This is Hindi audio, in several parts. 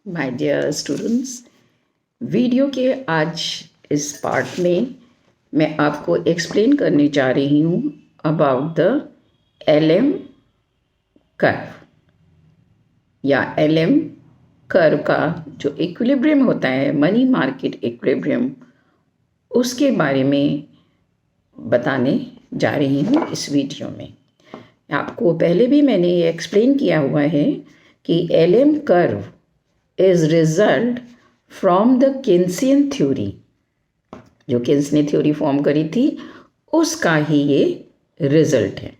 माय डियर स्टूडेंट्स, वीडियो के आज इस पार्ट में मैं आपको एक्सप्लेन करने जा रही हूँ अबाउट द LM कर्व या LM कर्व का जो इक्विलिब्रियम होता है, मनी मार्केट इक्विलिब्रियम, उसके बारे में बताने जा रही हूँ इस वीडियो में। आपको पहले भी मैंने ये एक्सप्लेन किया हुआ है कि LM curve is result from the Keynesian theory. जो केन्स ने थ्योरी फॉर्म करी थी उसका ही ये रिजल्ट है।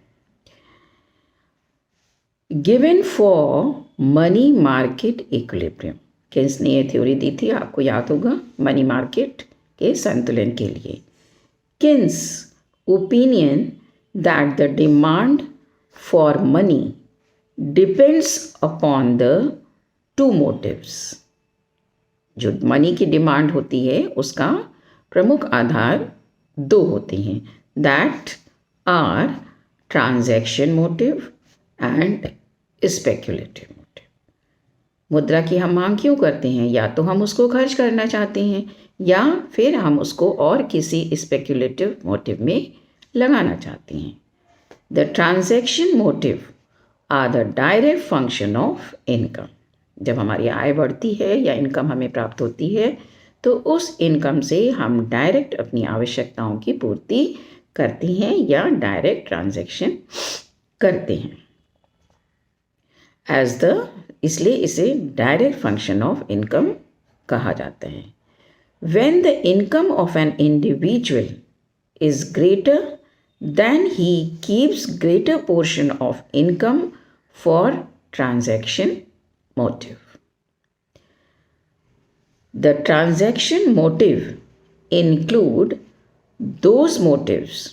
Given for money market equilibrium, Keynes ने ये थ्योरी दी थी, आपको याद होगा, मनी मार्केट के संतुलन के लिए। Keynes opinion that the demand for money depends upon the two motives. जो मनी की डिमांड होती है उसका प्रमुख आधार दो होते हैं, that are transaction motive and speculative motive. मुद्रा की हम मांग क्यों करते हैं? या तो हम उसको खर्च करना चाहते हैं या फिर हम उसको और किसी स्पेक्युलेटिव मोटिव में लगाना चाहते हैं। The transaction motive are the direct function of income. जब हमारी आय बढ़ती है या इनकम हमें प्राप्त होती है तो उस इनकम से हम डायरेक्ट अपनी आवश्यकताओं की पूर्ति करते हैं या डायरेक्ट ट्रांजैक्शन करते हैं। इसलिए इसे डायरेक्ट फंक्शन ऑफ इनकम कहा जाता है। When the income of an individual is greater than he keeps greater portion of income for transaction motive. The transaction motive include those motives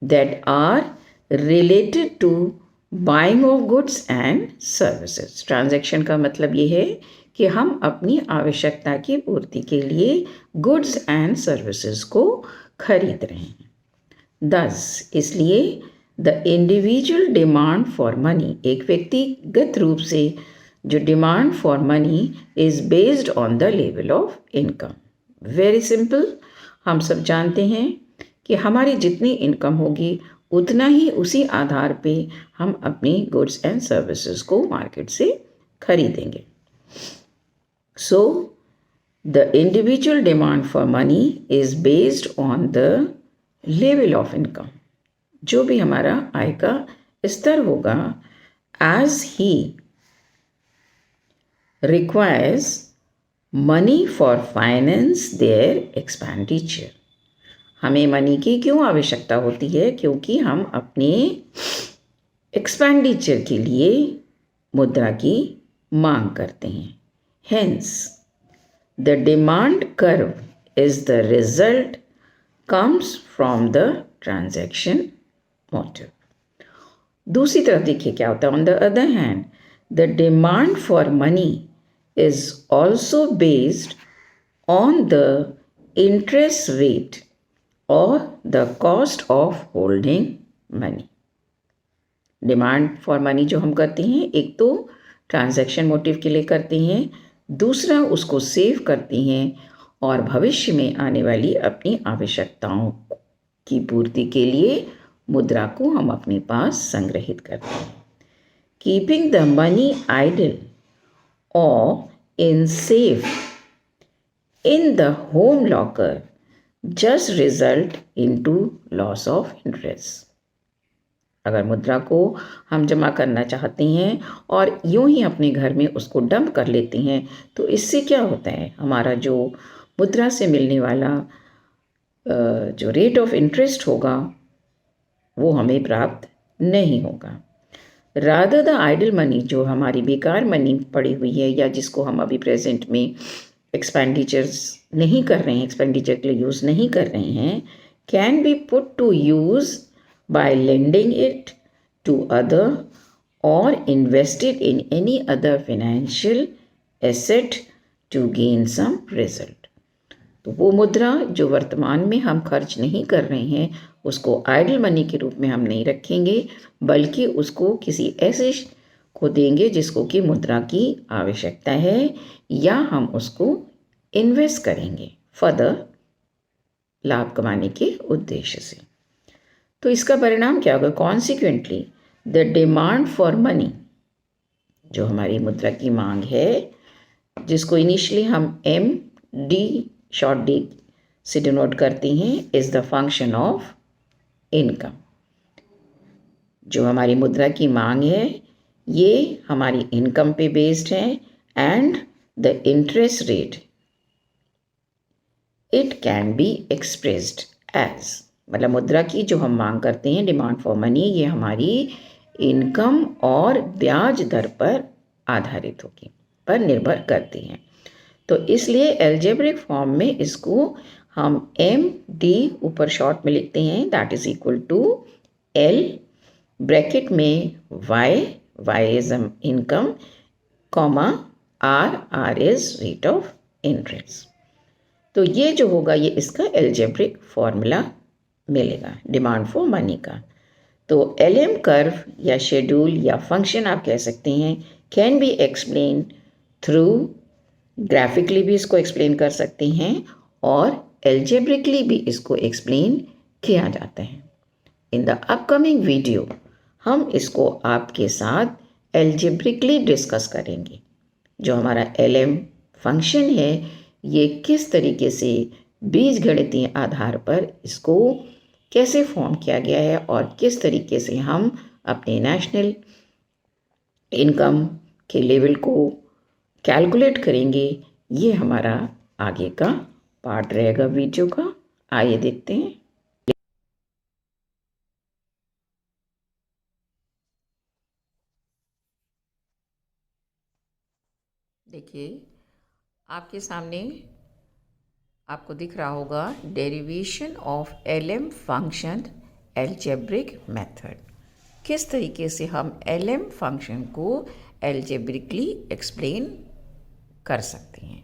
that are related to buying of goods and services. Transaction का मतलब ये है कि हम अपनी आवश्यकता की पूर्ति के लिए goods and services को खरीद रहे हैं। Thus, इसलिए the individual demand for money, एक व्यक्तिगत रूप से जो demand for money is based on the level of income. Very simple, हम सब जानते हैं कि हमारी जितनी इनकम होगी उतना ही उसी आधार पे हम अपनी गुड्स एंड सर्विसेज को मार्केट से खरीदेंगे। So the individual demand for money is based on the level of income. जो भी हमारा आय का स्तर होगा, as he requires money for finance their expenditure। हमें मनी की क्यों आवश्यकता होती है? क्योंकि हम अपने एक्सपेंडिचर के लिए मुद्रा की मांग करते हैं। Hence, the demand curve is the result comes from the transaction motive। दूसरी तरफ देखिए क्या होता है। On the other hand, the demand for money is also based on the interest rate or the cost of holding money। Demand for money जो हम करते हैं, एक तो ट्रांजैक्शन मोटिव के लिए करते हैं, दूसरा उसको सेव करते हैं और भविष्य में आने वाली अपनी आवश्यकताओं की पूर्ति के लिए मुद्रा को हम अपने पास संग्रहित करते हैं। Keeping the money idle or in safe in the home locker just result into loss of interest। अगर मुद्रा को हम जमा करना चाहते हैं और यूं ही अपने घर में उसको डंप कर लेते हैं तो इससे क्या होता है, हमारा जो मुद्रा से मिलने वाला जो रेट ऑफ इंटरेस्ट होगा वो हमें प्राप्त नहीं होगा। रादर द आइडल मनी, जो हमारी बेकार मनी पड़ी हुई है या जिसको हम अभी प्रेजेंट में एक्सपेंडिचर्स नहीं कर रहे हैं, एक्सपेंडिचर के लिए यूज़ नहीं कर रहे हैं, can be put to use by lending it to other और invested in any other financial asset to gain some result. तो वो मुद्रा जो वर्तमान में हम खर्च नहीं कर रहे हैं उसको आइडल मनी के रूप में हम नहीं रखेंगे, बल्कि उसको किसी ऐसे को देंगे जिसको कि मुद्रा की आवश्यकता है, या हम उसको इन्वेस्ट करेंगे फर्दर लाभ कमाने के उद्देश्य से। तो इसका परिणाम क्या होगा? Consequently the demand for money, जो हमारी मुद्रा की मांग है, जिसको इनिशियली हम एम डी शॉर्ट डी से डिनोट करते हैं, is the function of income. जो हमारी मुद्रा की मांग है ये हमारी इनकम पे बेस्ड है, and the interest rate it can be expressed as, मतलब मुद्रा की जो हम मांग करते हैं, डिमांड फॉर मनी, ये हमारी इनकम और ब्याज दर पर आधारित होगी, पर निर्भर करती हैं। तो इसलिए एल्जेब्रिक फॉर्म में इसको हम एम डी ऊपर शॉर्ट में लिखते हैं, that is equal to L bracket में Y is income, comma R is rate of interest. तो ये जो होगा ये इसका एल्जेब्रिक फॉर्मूला मिलेगा डिमांड फॉर मनी का। तो LM कर्व या शेड्यूल या फंक्शन आप कह सकते हैं, can be explain through, graphically भी इसको एक्सप्लेन कर सकते हैं और एल्जेब्रिकली भी इसको एक्सप्लेन किया जाता है। इन द अपकमिंग वीडियो हम इसको आपके साथ एल्जेब्रिकली डिस्कस करेंगे। जो हमारा LM फंक्शन है ये किस तरीके से बीजगणितीय आधार पर इसको कैसे फॉर्म किया गया है और किस तरीके से हम अपने नेशनल इनकम के लेवल को कैलकुलेट करेंगे, ये हमारा आगे का पार्ट रहेगा वीडियो का। आइए देखते हैं। देखिए आपके सामने आपको दिख रहा होगा derivation of LM function algebraic method. किस तरीके से हम LM फंक्शन को एल्जेब्रिकली एक्सप्लेन कर सकते हैं।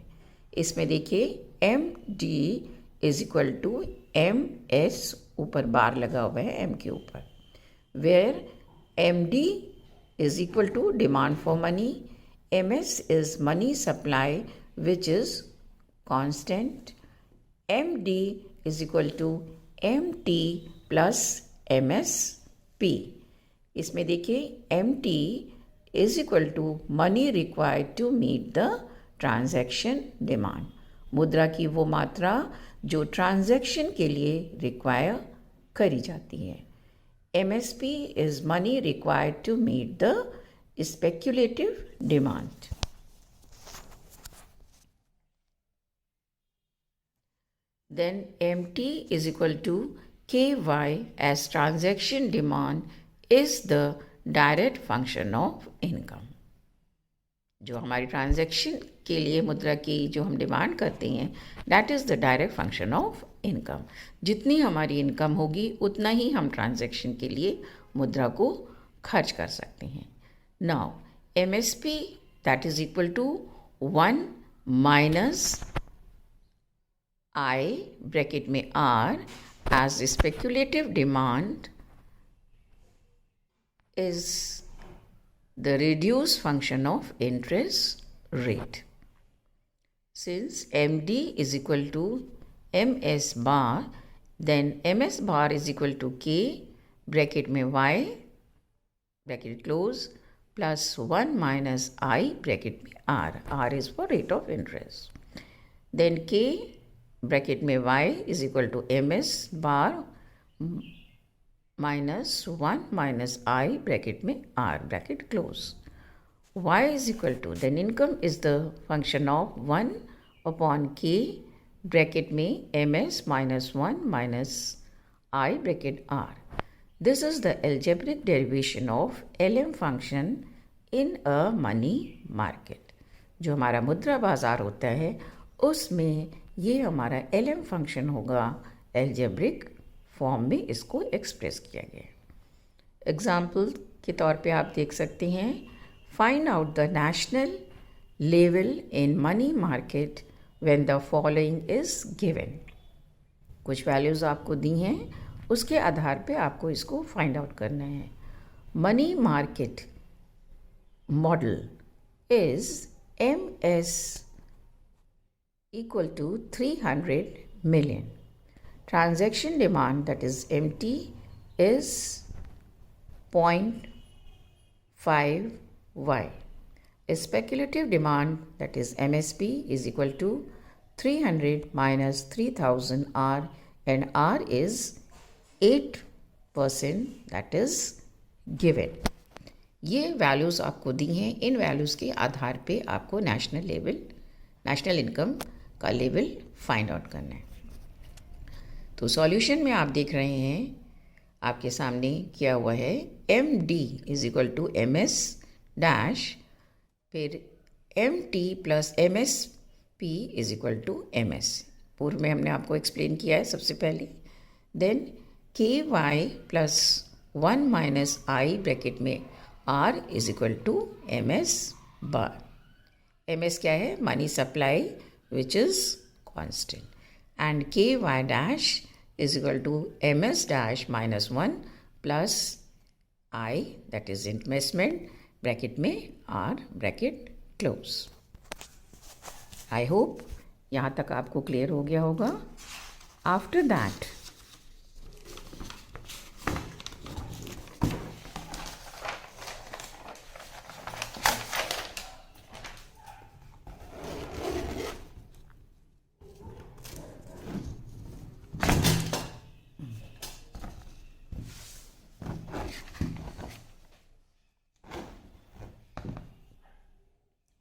इसमें देखिए MD is equal to MS, ऊपर बार लगा हुआ है M के ऊपर, where MD is equal to demand for money, MS is money supply which is constant, MD is equal to MT plus MSP। इसमें देखिए MT is equal to money required to meet the transaction demand, मुद्रा की वो मात्रा जो ट्रांजैक्शन के लिए रिक्वायर करी जाती है। MSP is money required to meet the speculative demand। Then MT is equal to KY as transaction demand is the direct function of income। जो हमारी ट्रांजैक्शन के लिए मुद्रा की जो हम डिमांड करते हैं, that is the direct function of income. जितनी हमारी इनकम होगी उतना ही हम ट्रांजैक्शन के लिए मुद्रा को खर्च कर सकते हैं। Now MSP that is equal to 1 minus I bracket में R as the speculative demand is the reduced function of interest rate। Since MD is equal to MS bar, then MS bar is equal to K bracket में Y bracket close plus 1 minus I bracket में R is for rate of interest। Then K bracket में Y is equal to MS bar minus 1 minus I bracket में R bracket close। Y is equal to, then income is the function of 1 upon K bracket में MS minus 1 minus I bracket R। This is the algebraic derivation of LM function in a money market। जो हमारा मुद्रा बाजार होता है उसमें ये हमारा LM फंक्शन होगा, एल्जेब्रिक फॉर्म में इसको एक्सप्रेस किया गया। एग्जाम्पल के तौर पे आप देख सकते हैं, find out the national level in money market when the following is given. कुछ वैल्यूज़ आपको दी हैं, उसके आधार पे आपको इसको फाइंड आउट करना है। Money market model is MS equal to 300 million. Transaction demand, that is MT, is 0.5Y. Speculative demand, that is MSP, is equal to 300 minus 3000 R, and R is 8%, that is given. ये वैल्यूज़ आपको दी हैं. इन वैल्यूज़ के आधार पे आपको नेशनल इनकम का लेवल फाइंड आउट करना है. तो सॉल्यूशन में आप देख रहे हैं आपके सामने किया हुआ है M D is equal to M S dash, फिर M T plus M S P is equal to M S. पूर्व में हमने आपको एक्सप्लेन किया है सबसे पहले. Then K Y plus 1 minus I bracket में R is equal to M S bar. M S क्या है? Money supply which is constant. And K Y dash is equal to ms dash minus 1 plus I, that is investment, bracket में r bracket close. I hope यहाँ तक आपको क्लियर हो गया होगा. आफ्टर दैट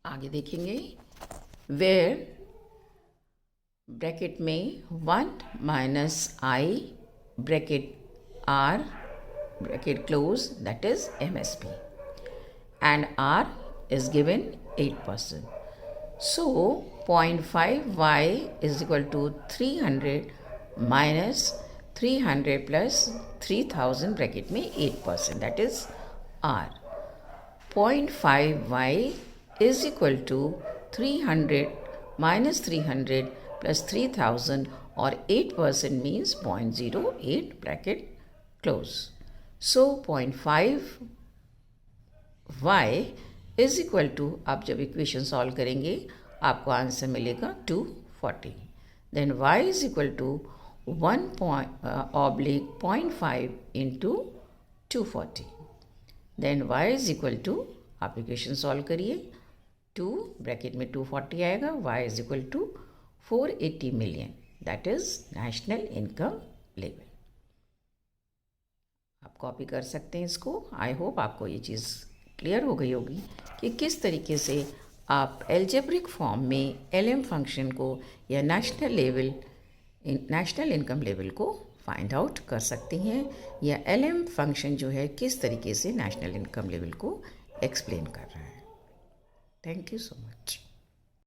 आगे देखेंगे. वेयर ब्रैकेट में 1 minus I bracket R bracket close, that is M S P, and R is given 8%. So 0.5y is equal to 300 minus 300 plus 3000 bracket में 8%, that is R. 0.5y is equal to 300 minus 300 plus 3000, or 8% means 0.08 bracket close. So 0.5y is equal to, आप जब इक्वेशन सॉल्व करेंगे आपको आंसर मिलेगा 240. Then y is equal to 1/0.5 into 240. Then y is equal to, आप इक्वेशन सॉल्व करिए, 2 ब्रैकेट में 240 आएगा. y is equal to 480 million, that is national income level. आप कॉपी कर सकते हैं इसको. आई होप आपको ये चीज़ क्लियर हो गई होगी कि किस तरीके से आप एल्जेब्रिक फॉर्म में LM फंक्शन को या नेशनल इनकम लेवल को फाइंड आउट कर सकते हैं, या LM फंक्शन जो है किस तरीके से नेशनल इनकम लेवल को एक्सप्लेन कर रहा है. Thank you so much.